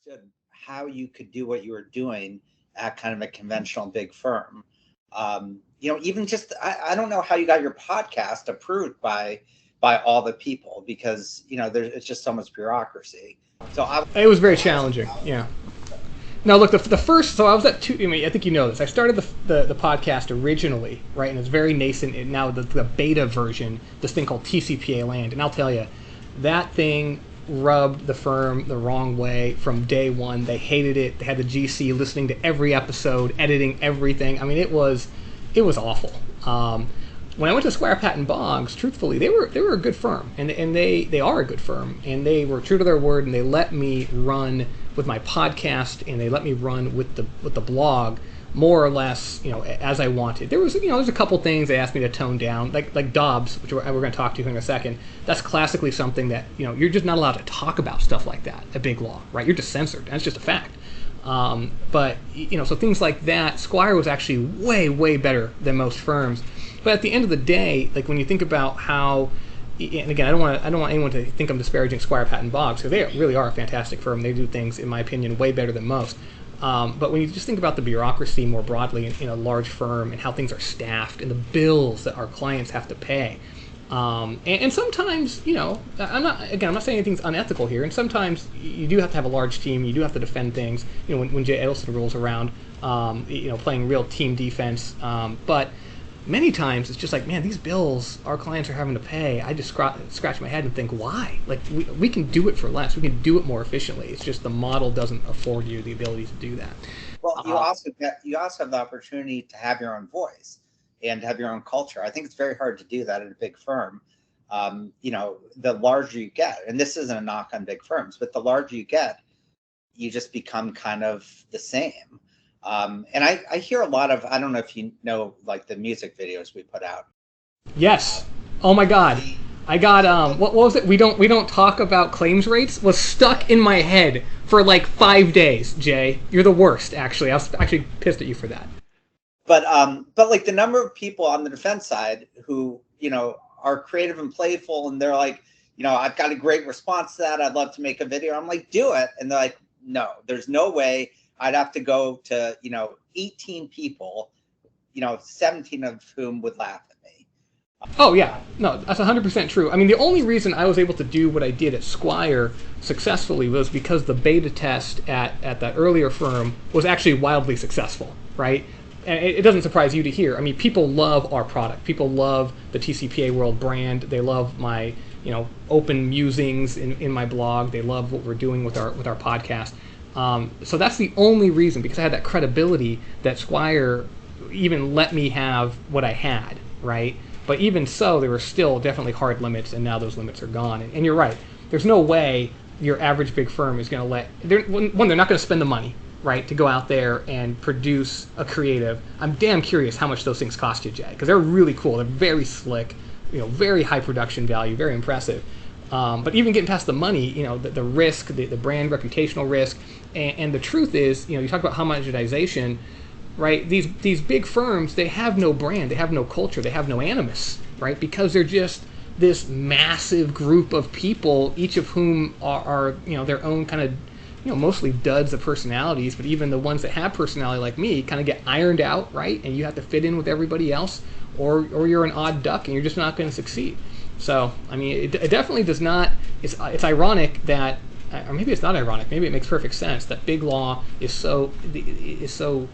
understood how you could do what you were doing at kind of a conventional big firm. Even just, I don't know how you got your podcast approved by all the people, because, it's just so much bureaucracy. So it was very challenging. Yeah. Now, look, the first, so I was at I think you know this. I started the podcast originally, right, and it's very nascent. And now the beta version, this thing called TCPA Land, and I'll tell you, that thing rubbed the firm the wrong way from day one. They hated it. They had the GC listening to every episode, editing everything. I mean, it was awful. When I went to Squire Patton Boggs, truthfully, they were a good firm, and they are a good firm, and they were true to their word, and they let me run with my podcast, and they let me run with the blog more or less, as I wanted. There's a couple things they asked me to tone down, like Dobbs, which we're going to talk to in a second. That's classically something that you're just not allowed to talk about stuff like that at BigLaw, right? You're just censored. That's just a fact. But so things like that, Squire was actually way better than most firms. But at the end of the day, like when you think about how, and again, I don't want anyone to think I'm disparaging Squire Patton Boggs, because they really are a fantastic firm. They do things, in my opinion, way better than most. But when you just think about the bureaucracy more broadly in a large firm, and how things are staffed, and the bills that our clients have to pay, and sometimes, I'm not saying anything's unethical here, and sometimes you do have to have a large team, you do have to defend things, when Jay Edelson rolls around, playing real team defense, but many times it's just like, man, these bills our clients are having to pay, I just scratch my head and think, why? Like, we can do it for less, we can do it more efficiently. It's just the model doesn't afford you the ability to do that. Well, you also have the opportunity to have your own voice and have your own culture. I think it's very hard to do that at a big firm. The larger you get, and this isn't a knock on big firms, but the larger you get, you just become kind of the same. And I hear a lot of, I don't know if you know, like the music videos we put out. Yes. Oh my God. I got what was it? We don't talk about claims rates was stuck in my head for like 5 days. Jay, you're the worst. Actually, I was actually pissed at you for that. But like the number of people on the defense side who are creative and playful, and they're like, I've got a great response to that. I'd love to make a video. I'm like, do it, and they're like, no, there's no way. I'd have to go to, 18 people, 17 of whom would laugh at me. Oh, yeah. No, that's 100% true. I mean, the only reason I was able to do what I did at Squire successfully was because the beta test at that earlier firm was actually wildly successful, right? And it doesn't surprise you to hear. I mean, people love our product. People love the TCPAWorld brand. They love my, open musings in my blog. They love what we're doing with our podcast. So that's the only reason, because I had that credibility, that Squire even let me have what I had, right? But even so, there were still definitely hard limits, and now those limits are gone. And you're right. There's no way your average big firm is going to they're not going to spend the money, right, to go out there and produce a creative. I'm damn curious how much those things cost you, Jay, because they're really cool. They're very slick, very high production value, very impressive. But even getting past the money, the risk, the brand reputational risk, and the truth is, you talk about homogenization, right? These big firms, they have no brand, they have no culture, they have no animus, right? Because they're just this massive group of people, each of whom are their own kind of, mostly duds of personalities, but even the ones that have personality like me kind of get ironed out, right? And you have to fit in with everybody else, or you're an odd duck and you're just not going to succeed. So, I mean, it definitely does not, it's ironic that, or maybe it's not ironic, maybe it makes perfect sense that BigLaw is so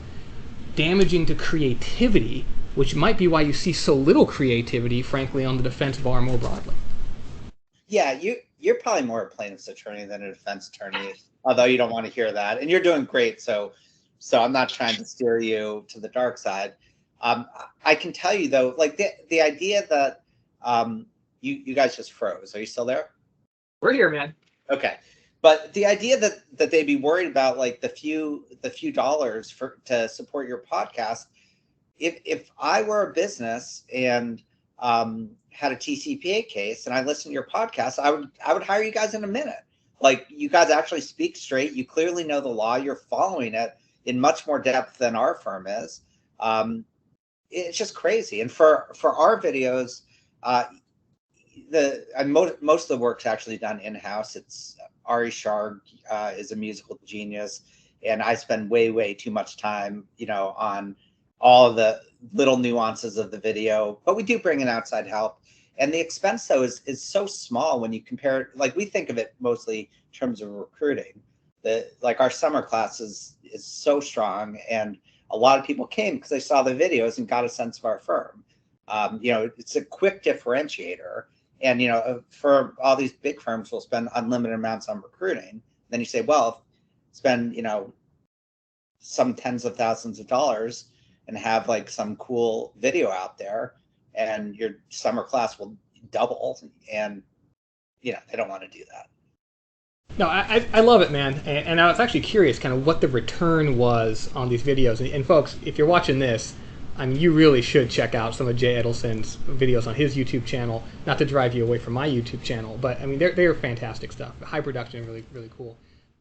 damaging to creativity, which might be why you see so little creativity, frankly, on the defense bar more broadly. Yeah, you're probably more a plaintiff's attorney than a defense attorney, although you don't want to hear that. And you're doing great, so I'm not trying to steer you to the dark side. I can tell you, though, like the idea that you guys just froze. Are you still there? We're here, man. Okay. But the idea that they'd be worried about like the few dollars to support your podcast, if I were a business and had a TCPA case and I listened to your podcast, I would hire you guys in a minute. Like, you guys actually speak straight. You clearly know the law. You're following it in much more depth than our firm is. It's just crazy. And for our videos, most of the work's actually done in-house. It's Ari Shar is a musical genius, and I spend way too much time, on all of the little nuances of the video. But we do bring in outside help, and the expense though is so small when you compare it. Like, we think of it mostly in terms of recruiting. Like our summer class is so strong, and a lot of people came because they saw the videos and got a sense of our firm. It's a quick differentiator. And, for all these big firms will spend unlimited amounts on recruiting. Then you say, well, spend, some tens of thousands of dollars and have like some cool video out there, and your summer class will double. And, they don't want to do that. No, I love it, man. And I was actually curious kind of what the return was on these videos. And folks, if you're watching this, I mean, you really should check out some of Jay Edelson's videos on his YouTube channel. Not to drive you away from my YouTube channel, but I mean, they're fantastic stuff. High production, really, really cool.